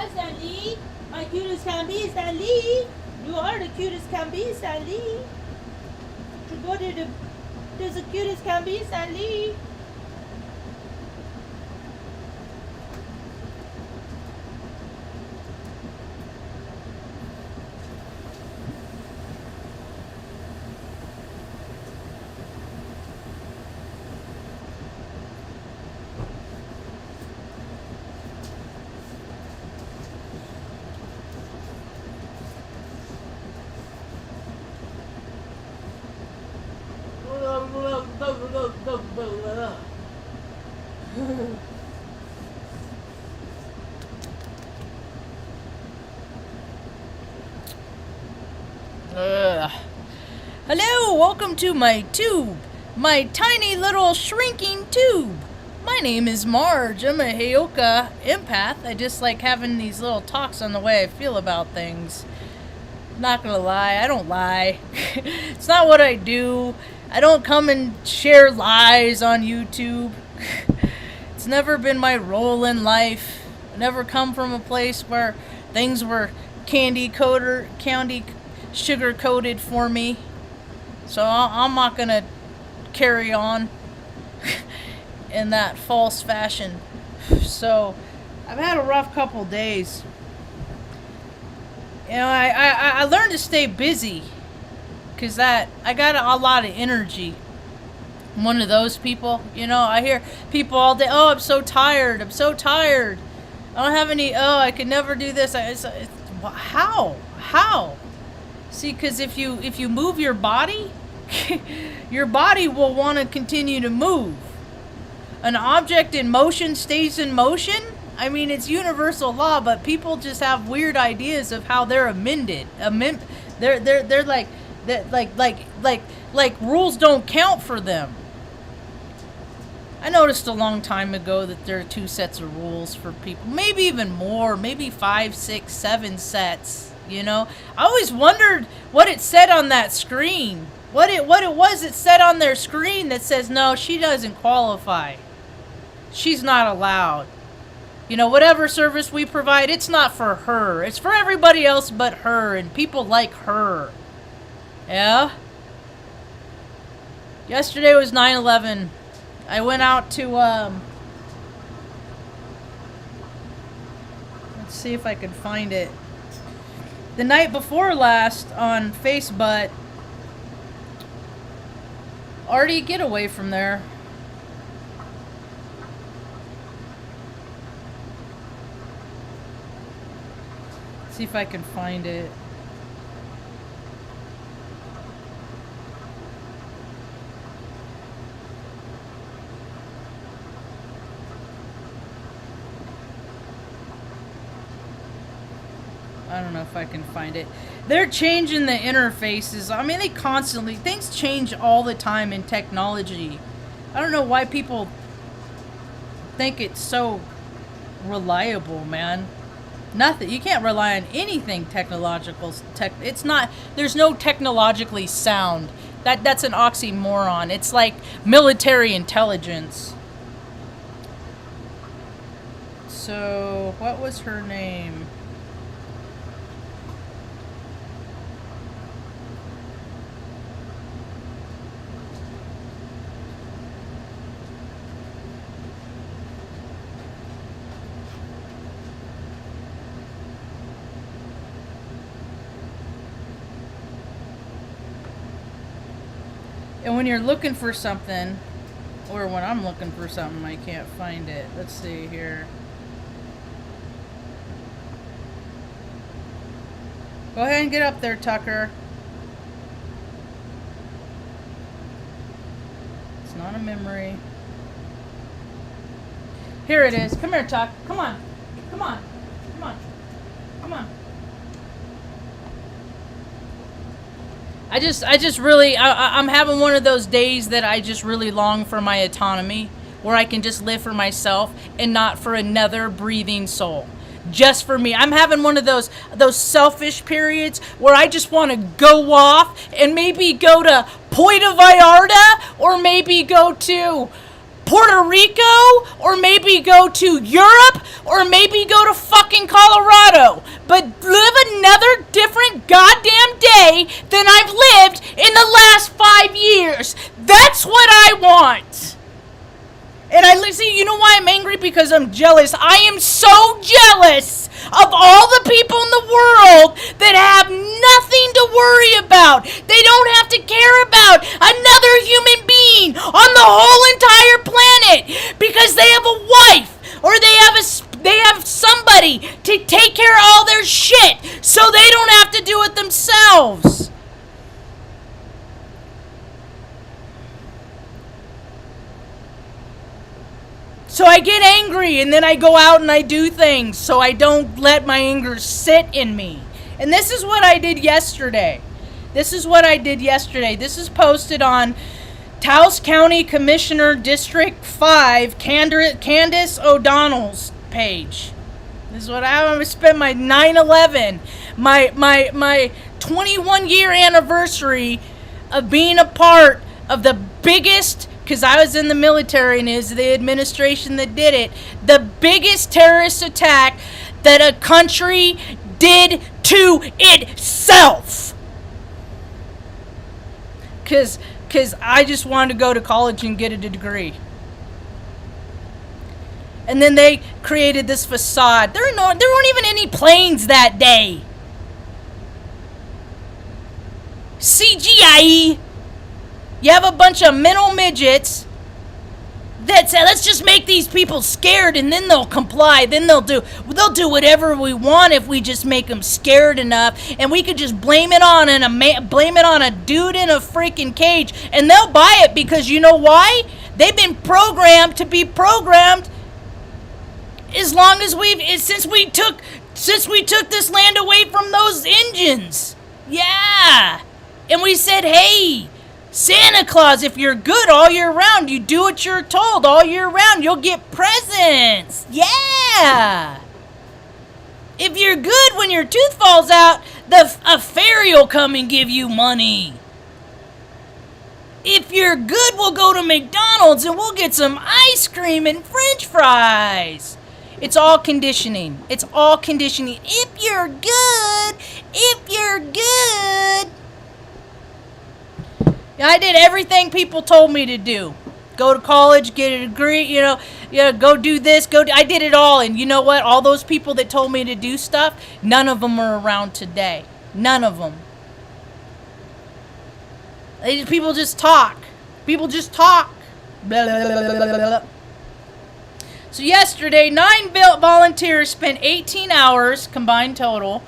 Hi, Stanley. My cute as can be, Stanley. You are the cutest can be, Stanley. To go to the cutest can be, Stanley. Hello, welcome to my tube, my tiny little shrinking tube. My name is Marge. I'm a Heyoka empath. I just like having these little talks on the way I feel about things. Not gonna lie, I don't lie. It's not what I do. I don't come and share lies on YouTube. It's never been my role in life. I never come from a place where things were candy sugar coated for me. So I'm not gonna carry on in that false fashion. So I've had a rough couple days. You know, I learned to stay busy because I got a lot of energy. I'm one of those people. You know, I hear people all day, oh, I'm so tired. I don't have any, I could never do this. How? See, because if you move your body, your body will want to continue to move. An object in motion stays in motion. I mean, it's universal law, but people just have weird ideas of how they're amended. They're like rules don't count for them. I noticed a long time ago that there are 2 sets of rules for people. Maybe even more. Maybe 5, 6, 7 sets. You know, I always wondered what it said on that screen. What it was it said on their screen that says, no, she doesn't qualify. She's not allowed. You know, whatever service we provide, it's not for her. It's for everybody else but her and people like her. Yeah? Yesterday was 9/11. I went out to, let's see if I can find it. The night before last on Facebook. Artie, get away from there. See if I can find it. I don't know if I can find it. They're changing the interfaces. I mean, things change all the time in technology. I don't know why people think it's so reliable, man. Nothing. You can't rely on anything technological. It's not. There's no technologically sound. That's an oxymoron. It's like military intelligence. So, what was her name? And when you're looking for something, or when I'm looking for something, I can't find it. Let's see here. Go ahead and get up there, Tucker. It's not a memory. Here it is. Come here, Tuck. Come on. Come on. Come on. Come on. I'm having one of those days that I just really long for my autonomy, where I can just live for myself and not for another breathing soul. Just for me. I'm having one of those selfish periods where I just want to go off and maybe go to Puerto Vallarta or maybe go to Puerto Rico, or maybe go to Europe, or maybe go to fucking Colorado. But live another different goddamn day than I've lived in the last 5 years. That's what I want. And I see, you know why I'm angry? Because I'm jealous. I am so jealous of all the people in the world that have nothing to worry about. They don't have to care about another human being on the whole entire planet because they have a wife or they have somebody to take care of all their shit so they don't have to do it themselves. So I get angry, and then I go out and I do things, so I don't let my anger sit in me. And this is what I did yesterday. This is posted on Taos County Commissioner District 5, Candace O'Donnell's page. This is what I spent my 9/11, my 21-year anniversary of being a part of the biggest, because I was in the military and it was the administration that did it, the biggest terrorist attack that a country did to itself. Because I just wanted to go to college and get a degree. And then they created this facade. There weren't even any planes that day. CGI. You have a bunch of mental midgets that say, let's just make these people scared and then they'll comply. Then they'll do whatever we want if we just make them scared enough. And we could just blame it on a dude in a freaking cage, and they'll buy it because you know why? They've been programmed to be programmed as long as since we took this land away from those engines. Yeah. And we said, hey, Santa Claus, if you're good all year round, you do what you're told all year round, you'll get presents. Yeah. If you're good when your tooth falls out, a fairy will come and give you money. If you're good, we'll go to McDonald's and we'll get some ice cream and French fries. It's all conditioning. It's all conditioning. If you're good. I did everything people told me to do. Go to college, get a degree, go do this, I did it all. And you know what? All those people that told me to do stuff, none of them are around today. None of them. People just talk. Blah, blah, blah, blah, blah. So yesterday, 9 volunteers spent 18 hours, combined total,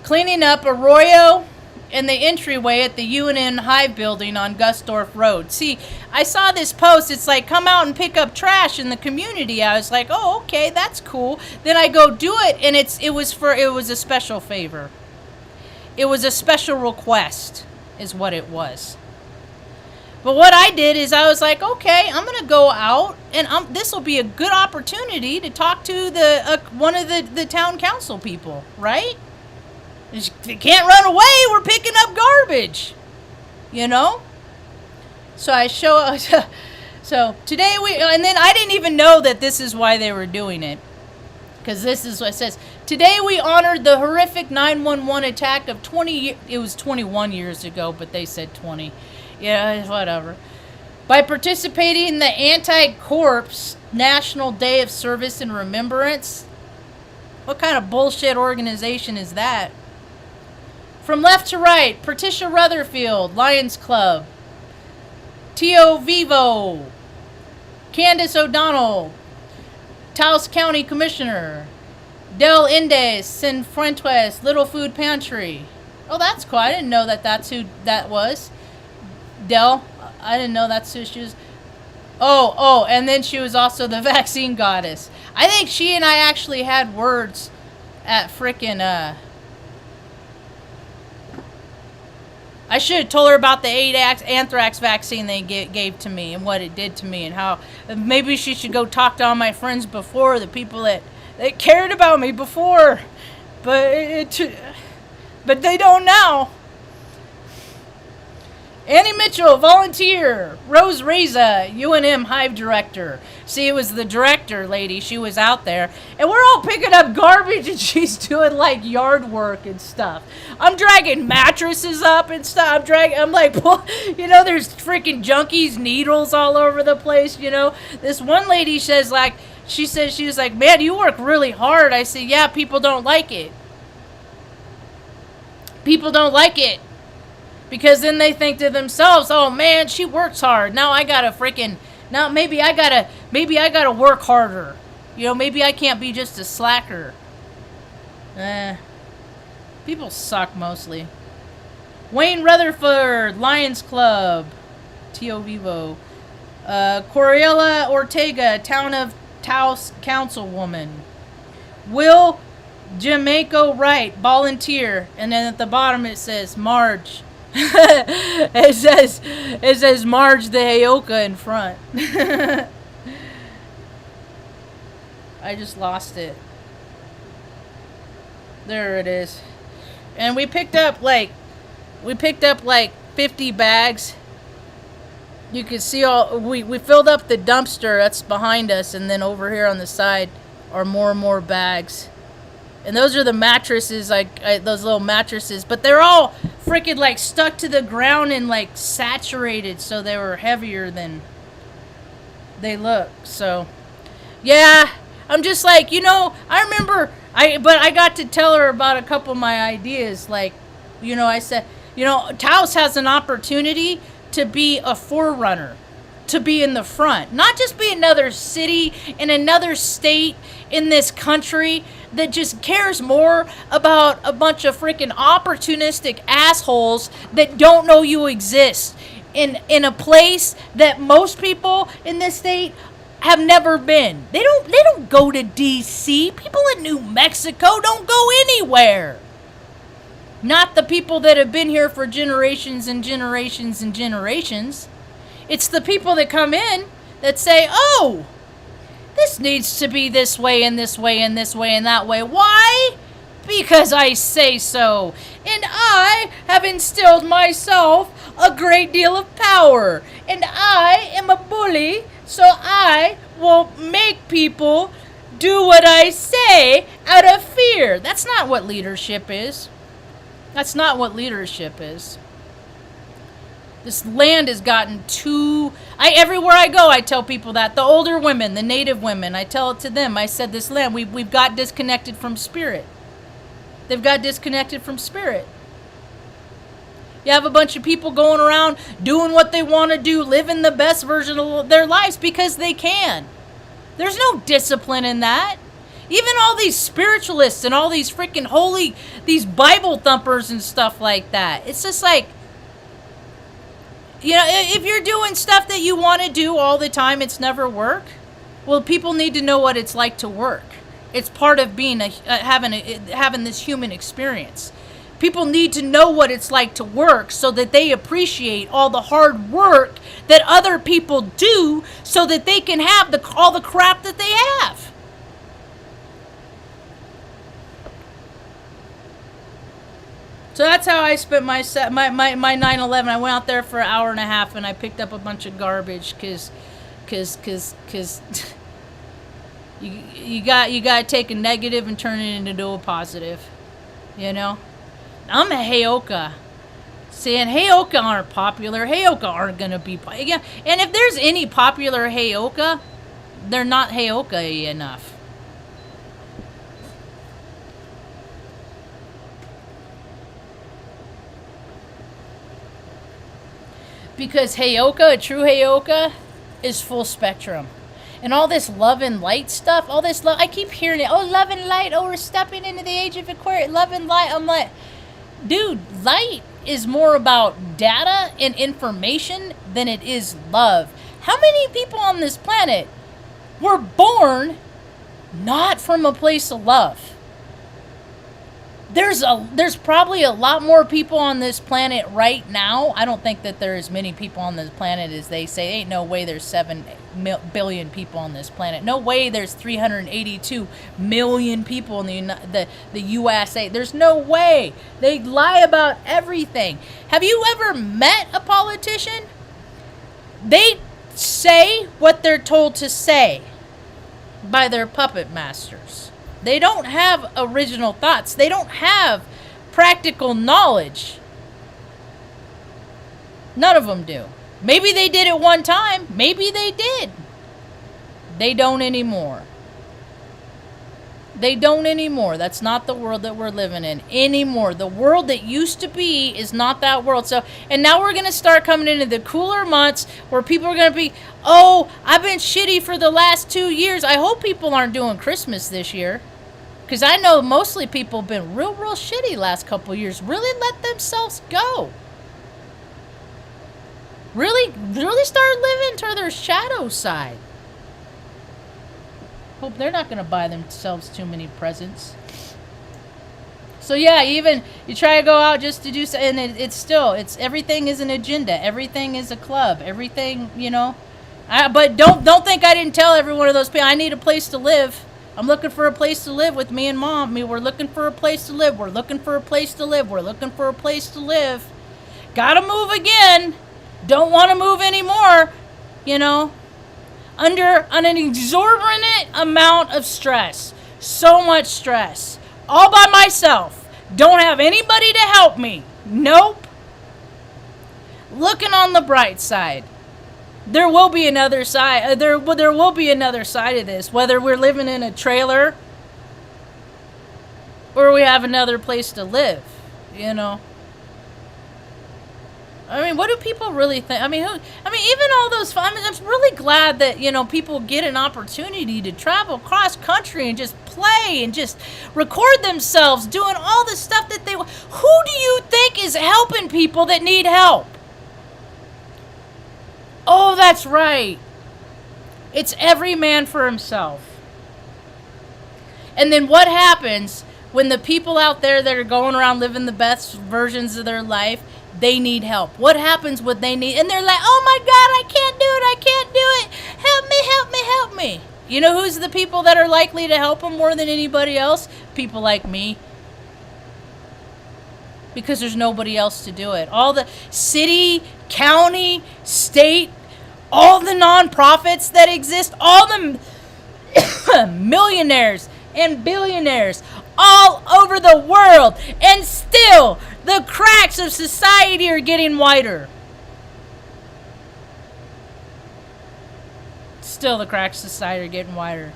cleaning up Arroyo and the entryway at the UNN Hive building on Gusdorf Road. See, I saw this post. It's like, come out and pick up trash in the community. I was like, oh, okay, that's cool. Then I go do it, and it was a special favor. It was a special request, is what it was. But what I did is I was like, okay, I'm gonna go out, and this will be a good opportunity to talk to one of the town council people, right? They can't run away. We're picking up garbage, So I show. So today and then I didn't even know that this is why they were doing it, because this is what it says. Today we honored the horrific 9/11 attack of 20. It was 21 years ago, but they said 20. Yeah, whatever. By participating in the Anti-Corpse National Day of Service and Remembrance. What kind of bullshit organization is that? From left to right, Patricia Rutherfield, Lions Club, Tio Vivo, Candace O'Donnell, Taos County Commissioner, Del Indes, Cienfuentes, Little Food Pantry. Oh, that's cool. I didn't know that's who that was. Del, I didn't know that's who she was. Oh, and then she was also the vaccine goddess. I think she and I actually had words at frickin' I should have told her about the anthrax vaccine they gave to me and what it did to me, and how maybe she should go talk to all my friends before, the people that cared about me before, but they don't now. Annie Mitchell, volunteer. Rose Reza, UNM Hive director. See, it was the director lady. She was out there. And we're all picking up garbage and she's doing like yard work and stuff. I'm dragging mattresses up and stuff. I'm like, well, you know, there's freaking junkies, needles all over the place, you know. This one lady says like, she was like, man, you work really hard. I said, yeah, people don't like it. People don't like it. Because then they think to themselves, oh man, she works hard. Now I gotta maybe I gotta work harder. You know, maybe I can't be just a slacker. People suck mostly. Wayne Rutherford, Lions Club, Tio Vivo. Coriella Ortega, Town of Taos councilwoman. Will Jamaico Wright, volunteer. And then at the bottom it says Marge. it says Marge the Heyoka in front. I just lost it. There it is. And we picked up like 50 bags. You can see we filled up the dumpster that's behind us, and then over here on the side are more and more bags. And those are the mattresses, those little mattresses. But they're all freaking like stuck to the ground and like saturated, so they were heavier than they look. So, yeah, I'm just like, you know, I remember, but I got to tell her about a couple of my ideas. Like, you know, I said, you know, Taos has an opportunity to be a forerunner, to be in the front, not just be another city in another state in this country that just cares more about a bunch of freaking opportunistic assholes that don't know you exist in a place that most people in this state have never been. They don't go to DC. People in New Mexico don't go anywhere. Not the people that have been here for generations and generations and generations. It's the people that come in that say, oh, this needs to be this way and this way and this way and that way. Why? Because I say so. And I have instilled myself a great deal of power. And I am a bully, so I will make people do what I say out of fear. That's not what leadership is. That's not what leadership is. This land has gotten too... everywhere I go, I tell people that. The older women, the native women, I tell it to them. I said, this land, we've got disconnected from spirit. They've got disconnected from spirit. You have a bunch of people going around doing what they want to do, living the best version of their lives because they can. There's no discipline in that. Even all these spiritualists and all these freaking holy, these Bible thumpers and stuff like that. It's just like, you know, if you're doing stuff that you want to do all the time, it's never work. Well, people need to know what it's like to work. It's part of being having this human experience. People need to know what it's like to work so that they appreciate all the hard work that other people do so that they can have all the crap that they have. So that's how I spent my 9/11. I went out there for an hour and a half and I picked up a bunch of garbage because you got to take a negative and turn it into a positive, you know. I'm a Heyoka. Saying Heyoka aren't popular. Heyoka aren't gonna be popular. And if there's any popular Heyoka, they're not Heyoka enough. Because Heyoka, a true Heyoka, is full spectrum. And all this love and light stuff, all this love, I keep hearing it. Oh, love and light. Oh, we're stepping into the age of Aquarius. Love and light. I'm like, dude, light is more about data and information than it is love. How many people on this planet were born not from a place of love? there's probably a lot more people on this planet right now. I don't think that there is many people on this planet as they say. Ain't no way there's 7 billion people on this planet. No way there's 382 million people in the USA. There's no way. They lie about everything. Have you ever met a politician? They say what they're told to say by their puppet masters. They don't have original thoughts. They don't have practical knowledge. None of them do. Maybe they did it one time. Maybe they did. They don't anymore. They don't anymore. That's not the world that we're living in anymore. The world that used to be is not that world. So, and now we're going to start coming into the cooler months where people are going to be, oh, I've been shitty for the last 2 years. I hope people aren't doing Christmas this year. Because I know mostly people have been real shitty last couple years. Really let themselves go. Really start living to their shadow side. Hope they're not going to buy themselves too many presents. So yeah, even you try to go out just to do so, and it's everything is an agenda. Everything is a club. Everything, you know. But don't think I didn't tell every one of those people I need a place to live. I'm looking for a place to live with me and Mom. We're looking for a place to live. We're looking for a place to live. We're looking for a place to live. Gotta move again. Don't want to move anymore. You know. Under an exorbitant amount of stress. So much stress. All by myself. Don't have anybody to help me. Nope. Looking on the bright side. There will be another side. There will be another side of this. Whether we're living in a trailer or we have another place to live. You know. I mean, what do people really think? I mean, even all those. I'm really glad that, you know, people get an opportunity to travel cross country and just play and just record themselves doing all the stuff that they. Who do you think is helping people that need help? Oh, that's right. It's every man for himself. And then what happens when the people out there that are going around living the best versions of their life? They need help. What happens when they need... And they're like, oh my God, I can't do it. I can't do it. Help me, help me, help me. You know who's the people that are likely to help them more than anybody else? People like me. Because there's nobody else to do it. All the city, county, state, all the nonprofits that exist, all the millionaires and billionaires all over the world. And still... the cracks of society are getting wider. Still, the cracks of society are getting wider.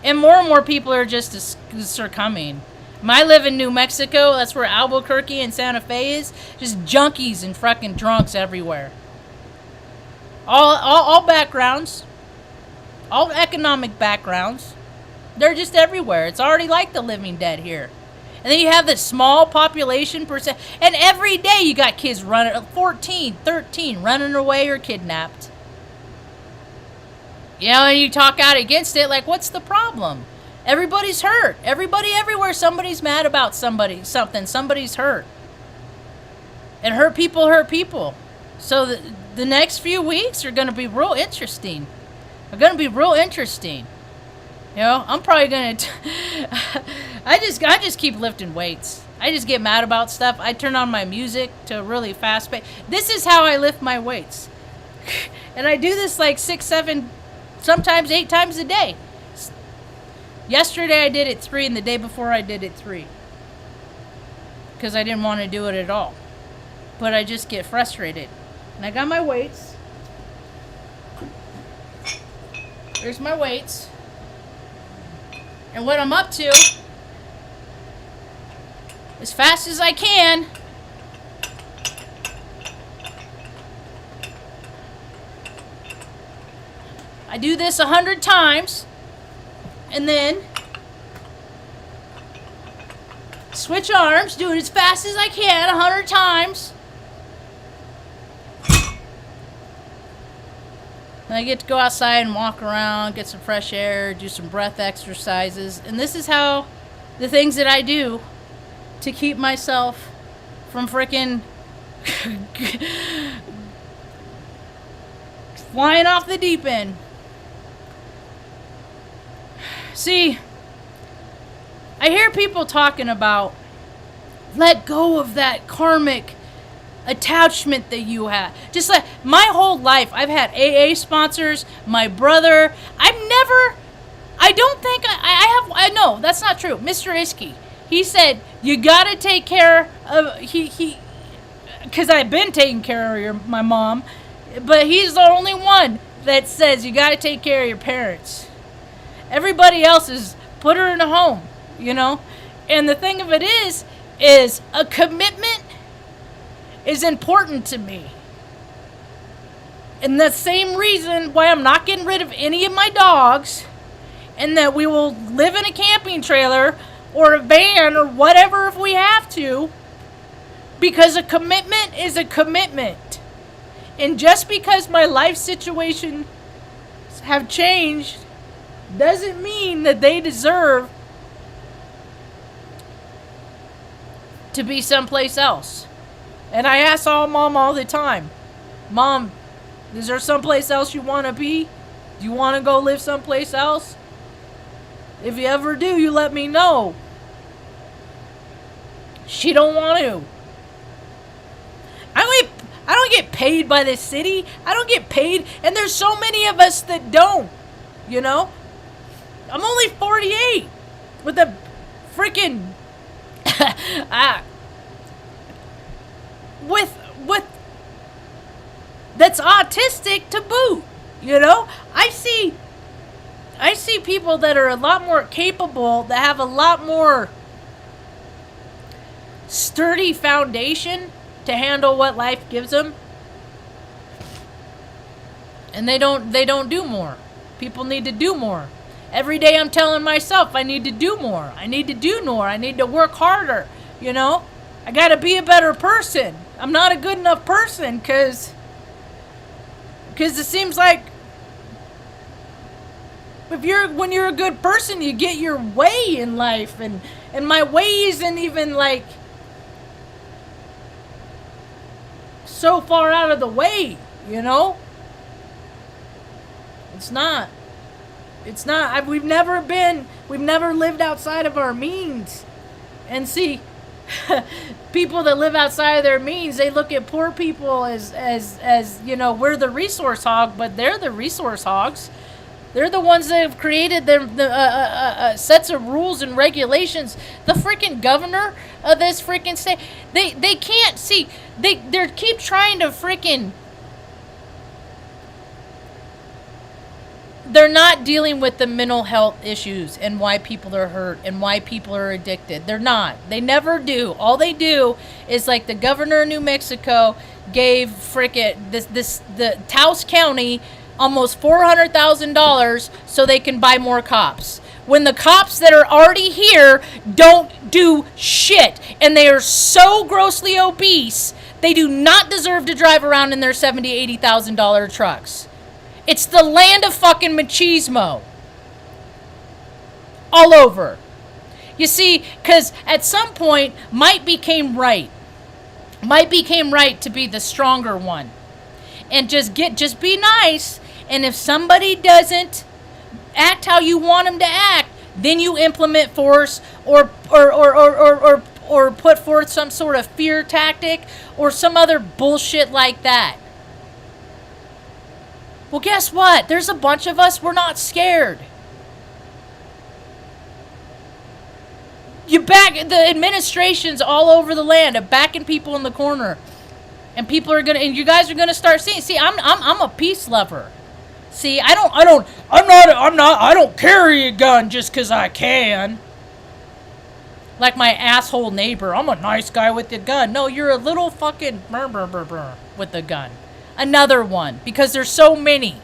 And more people are just succumbing. I live in New Mexico. That's where Albuquerque and Santa Fe is. Just junkies and fucking drunks everywhere. All backgrounds. All economic backgrounds. They're just everywhere. It's already like the living dead here. And then you have this small population percent. And every day you got kids running, 14, 13, running away or kidnapped. You know, and you talk out against it, like, what's the problem? Everybody's hurt. Everybody everywhere, somebody's mad about something. Somebody's hurt. And hurt people. So the next few weeks are going to be real interesting. They're going to be real interesting. You know, I'm probably going to... I just keep lifting weights. I just get mad about stuff. I turn on my music to a really fast pace. This is how I lift my weights. And I do this like 6, 7, sometimes 8 times a day. Yesterday I did it 3, and the day before I did it 3. Because I didn't want to do it at all. But I just get frustrated. And I got my weights. There's my weights. And what I'm up to, as fast as I can, I do this 100 times, and then switch arms, do it as fast as I can 100 times. And I get to go outside and walk around, get some fresh air, do some breath exercises. And this is how the things that I do to keep myself from freaking flying off the deep end. See, I hear people talking about let go of that karmic attachment that you have. Just like my whole life, I've had AA sponsors, my brother. I know, that's not true. Mr. Iski, he said, you gotta take care of, because I've been taking care of my mom, but he's the only one that says you gotta take care of your parents. Everybody else is put her in a home, you know? And the thing of it is a commitment is important to me. And the same reason why I'm not getting rid of any of my dogs, and that we will live in a camping trailer or a van or whatever if we have to, because a commitment is a commitment. And just because my life situations have changed doesn't mean that they deserve to be someplace else. And I ask Mom all the time, Mom, is there someplace else you want to be? Do you want to go live someplace else? If you ever do, you let me know. She don't want to. I don't get paid by the city. I don't get paid, and there's so many of us that don't, you know? I'm only 48 with a freaking with that's autistic to boot, you know? I see people that are a lot more capable, that have a lot more sturdy foundation to handle what life gives them, and they don't do more. People need to do more. Every day I'm telling myself I need to do more. I need to do more. I need to work harder, you know? I got to be a better person. I'm not a good enough person because it seems like when you're a good person, you get your way in life, and my way isn't even like so far out of the way, you know? It's not. We've never lived outside of our means. And see, people that live outside of their means, they look at poor people as you know, we're the resource hog, but they're the resource hogs. They're the ones that have created the sets of rules and regulations. The freaking governor of this freaking state, they can't see. They keep trying to freaking. They're not dealing with the mental health issues and why people are hurt and why people are addicted. They're not. They never do. All they do is, like the governor of New Mexico gave the Taos County almost $400,000 so they can buy more cops. When the cops that are already here don't do shit, and they are so grossly obese, they do not deserve to drive around in their $70,000, $80,000 trucks. It's the land of fucking machismo. All over. You see, because at some point, might became right. Might became right to be the stronger one. And just be nice. And if somebody doesn't act how you want them to act, then you implement force or put forth some sort of fear tactic or some other bullshit like that. Well, guess what? There's a bunch of us, we're not scared. The administrations all over the land are backing people in the corner. And you guys are gonna start seeing. See, I'm a peace lover. See, I don't carry a gun just 'cause I can. Like my asshole neighbor, I'm a nice guy with the gun. No, you're a little fucking with the gun. Another one, because there's so many.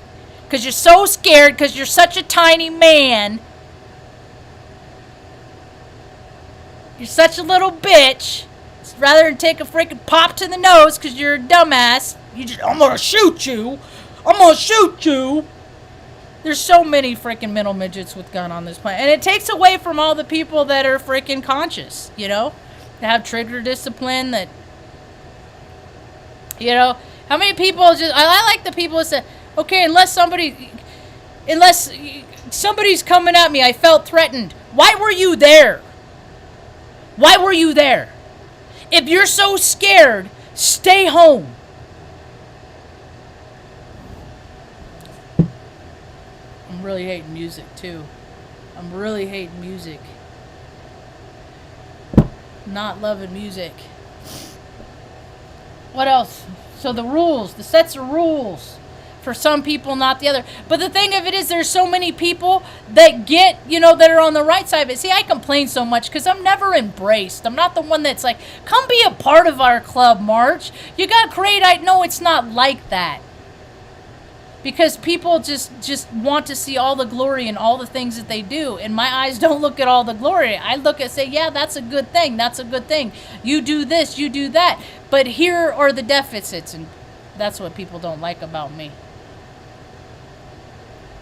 Because you're so scared, because you're such a tiny man. You're such a little bitch. Rather than take a freaking pop to the nose because you're a dumbass, I'm gonna shoot you. I'm gonna shoot you. There's so many freaking mental midgets with gun on this planet. And it takes away from all the people that are freaking conscious, you know? to have trigger discipline that, you know, how many people just, I like the people that say, okay, unless somebody's coming at me, I felt threatened. Why were you there? Why were you there? If you're so scared, stay home. I'm really hating music too. I'm really hating music. Not loving music. What else? So the rules, the sets of rules. For some people, not the other. But the thing of it is, there's so many people that get, you know, that are on the right side of it. See, I complain so much because I'm never embraced. I'm not the one that's like, come be a part of our club, Marge. You got great. I know it's not like that. Because people just want to see all the glory in all the things that they do. And my eyes don't look at all the glory. I look at, say, yeah, that's a good thing. That's a good thing. You do this, you do that. But here are the deficits. And that's what people don't like about me.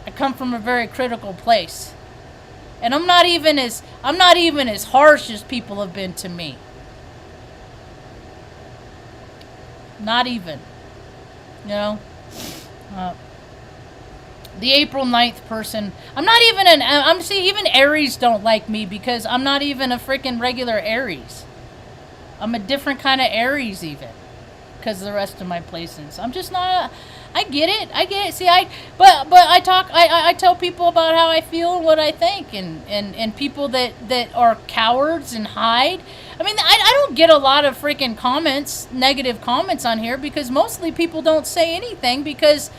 I come from a very critical place. And I'm not even as harsh as people have been to me. Not even. You know? The April 9th person. Even Aries don't like me because I'm not even a freaking regular Aries. I'm a different kind of Aries even. Because of the rest of my placements. I'm just not I get it. See, I tell people about how I feel and what I think, and people that are cowards and hide. I mean, I don't get a lot of freaking comments, negative comments on here, because mostly people don't say anything because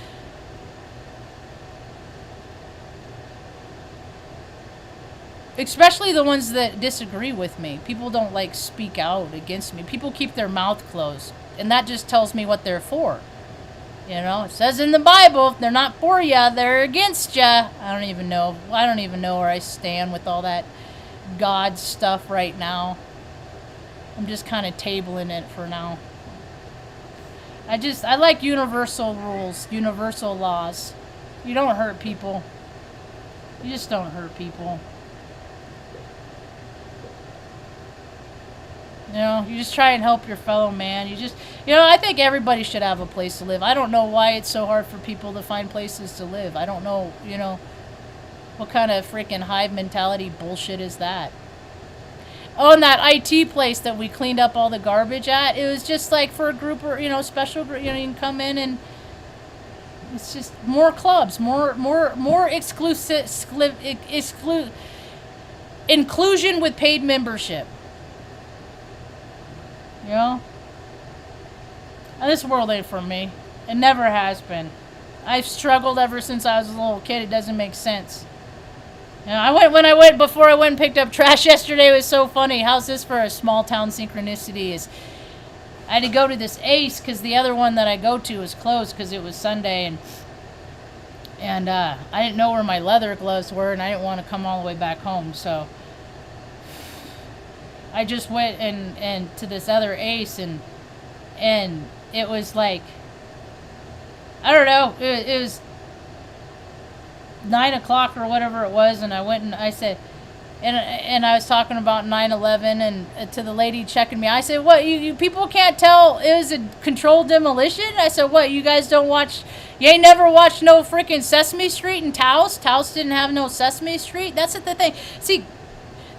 especially the ones that disagree with me. People don't like speak out against me. People keep their mouth closed, and that just tells me what they're for. You know, it says in the Bible, if they're not for you, they're against you. I don't even know where I stand with all that God stuff right now. I'm just kind of tabling it for now. I like universal rules, universal laws. You don't hurt people. You just don't hurt people. You know, you just try and help your fellow man. I think everybody should have a place to live. I don't know why it's so hard for people to find places to live. I don't know, what kind of freaking hive mentality bullshit is that? Oh, and that IT place that we cleaned up all the garbage at, it was just like for a group or, special group, you can come in and it's just more clubs, more inclusion with paid membership. And this world ain't for me. It never has been. I've struggled ever since I was a little kid. It doesn't make sense. Before I went and picked up trash yesterday, it was so funny. How's this for a small town synchronicity? I had to go to this Ace because the other one that I go to was closed because it was Sunday, and I didn't know where my leather gloves were, and I didn't want to come all the way back home, so I just went and to this other Ace, and it was like, I don't know, it was 9 o'clock or whatever it was, and I went and I said, and I was talking about 9/11, and to the lady checking me, I said, what, you people can't tell it was a controlled demolition? I said, what, you guys don't watch, you ain't never watched no freaking Sesame Street in Taos? Taos didn't have no Sesame Street? That's the thing. See,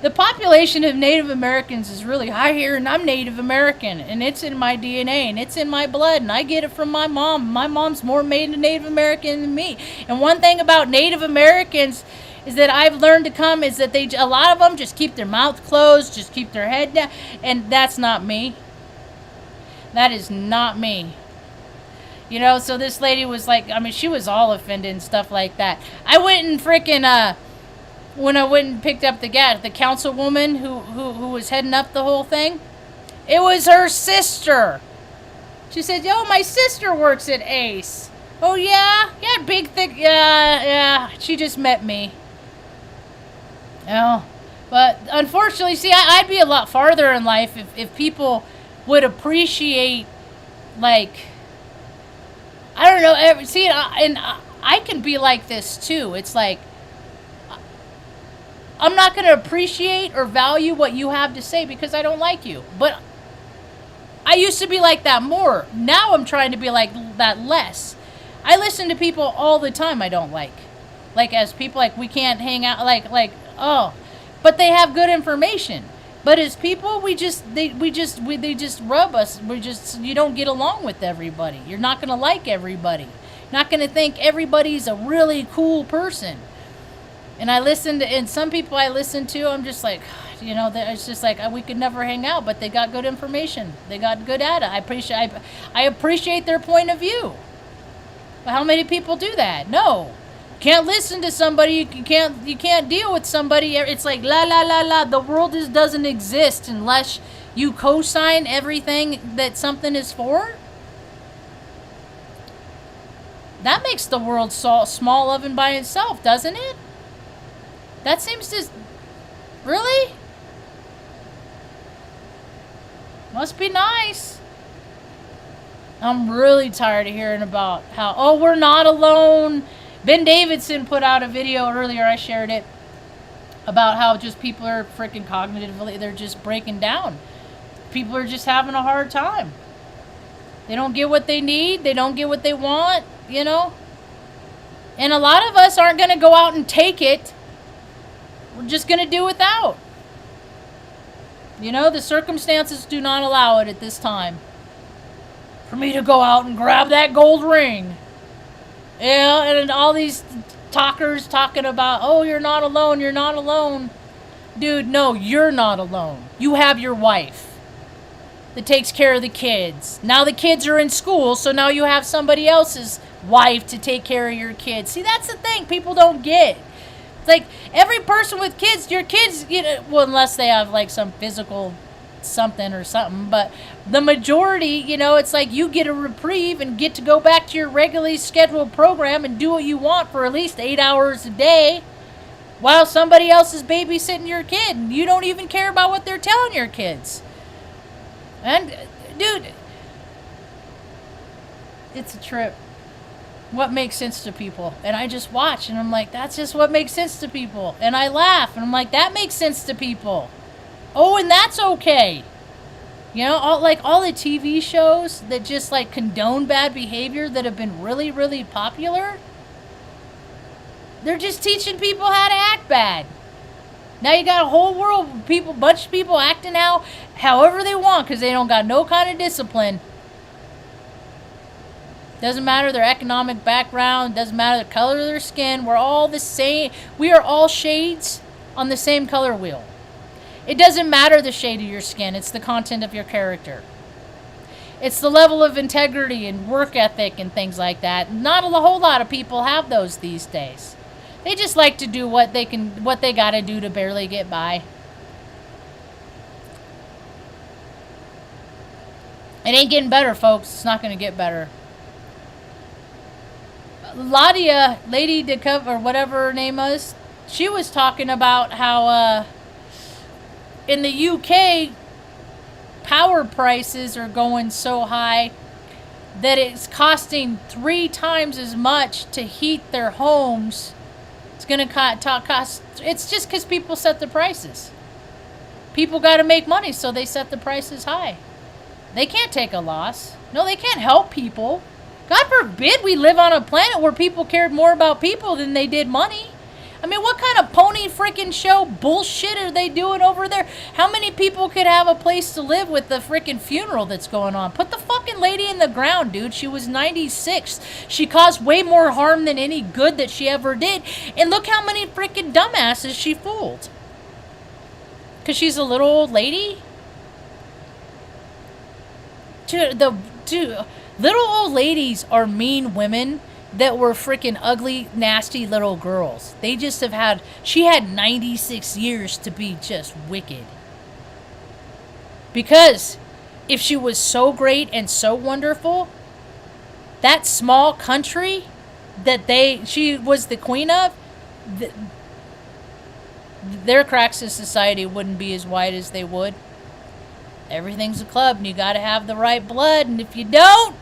the population of Native Americans is really high here, and I'm Native American, and it's in my DNA, and it's in my blood, and I get it from my mom. My mom's more Native American than me. And one thing about Native Americans is that I've learned to come is that a lot of them just keep their mouth closed, just keep their head down, and that's not me. That is not me. So this lady was like, she was all offended and stuff like that. I went and freaking, when I went and picked up the councilwoman who was heading up the whole thing, it was her sister. She said, yo, my sister works at Ace. Oh, yeah? Yeah, big, thick, yeah. She just met me. But unfortunately, see, I'd be a lot farther in life if people would appreciate, like, I don't know, see, and I can be like this, too. It's like, I'm not going to appreciate or value what you have to say because I don't like you. But I used to be like that more. Now I'm trying to be like that less. I listen to people all the time I don't like. Like, as people, like, we can't hang out, oh. But they have good information. But as people, they just rub us. You don't get along with everybody. You're not going to like everybody. You're not going to think everybody's a really cool person. And and some people I listen to, I'm just like, it's just like, we could never hang out, but they got good information. They got good data. I appreciate their point of view. But how many people do that? No. Can't listen to somebody. You can't deal with somebody. It's like la la la la. The world doesn't exist unless you co-sign everything that something is for. That makes the world small of and by itself, doesn't it? That seems to... Really? Must be nice. I'm really tired of hearing about how, we're not alone. Ben Davidson put out a video earlier, I shared it, about how just people are freaking cognitively, they're just breaking down. People are just having a hard time. They don't get what they need. They don't get what they want, And a lot of us aren't going to go out and take it. We're just going to do without. The circumstances do not allow it at this time. For me to go out and grab that gold ring. Yeah, and all these talkers talking about, you're not alone, you're not alone. Dude, no, you're not alone. You have your wife that takes care of the kids. Now the kids are in school, so now you have somebody else's wife to take care of your kids. See, that's the thing people don't get. It's like, every person with kids, your kids, unless they have like some physical something or something, but the majority, it's like you get a reprieve and get to go back to your regularly scheduled program and do what you want for at least 8 hours a day while somebody else is babysitting your kid, and you don't even care about what they're telling your kids. And dude, it's a trip. What makes sense to people? And I just watch and I'm like, that's just what makes sense to people. And I laugh and I'm like, that makes sense to people. Oh, and that's okay. All the TV shows that just like condone bad behavior that have been really, really popular. They're just teaching people how to act bad. Now you got a whole world of people, bunch of people acting out however they want because they don't got no kind of discipline. Doesn't matter their economic background. Doesn't matter the color of their skin. We're all the same. We are all shades on the same color wheel. It doesn't matter the shade of your skin. It's the content of your character. It's the level of integrity and work ethic and things like that. Not a whole lot of people have those these days. They just like to do what they got to do to barely get by. It ain't getting better, folks. It's not going to get better. Lady DeCove, or whatever her name was, she was talking about how in the UK, power prices are going so high that it's costing 3 times as much to heat their homes. It's going to cost. It's just because people set the prices. People got to make money, so they set the prices high. They can't take a loss. No, they can't help people. God forbid we live on a planet where people cared more about people than they did money. I mean, what kind of pony freaking show bullshit are they doing over there? How many people could have a place to live with the freaking funeral that's going on? Put the fucking lady in the ground, dude. She was 96. She caused way more harm than any good that she ever did. And look how many freaking dumbasses she fooled. Because she's a little old lady? Little old ladies are mean women that were freaking ugly, nasty little girls. They just she had 96 years to be just wicked. Because if she was so great and so wonderful, that small country that she was the queen of, their cracks in society wouldn't be as wide as they would. Everything's a club and you gotta have the right blood, and if you don't,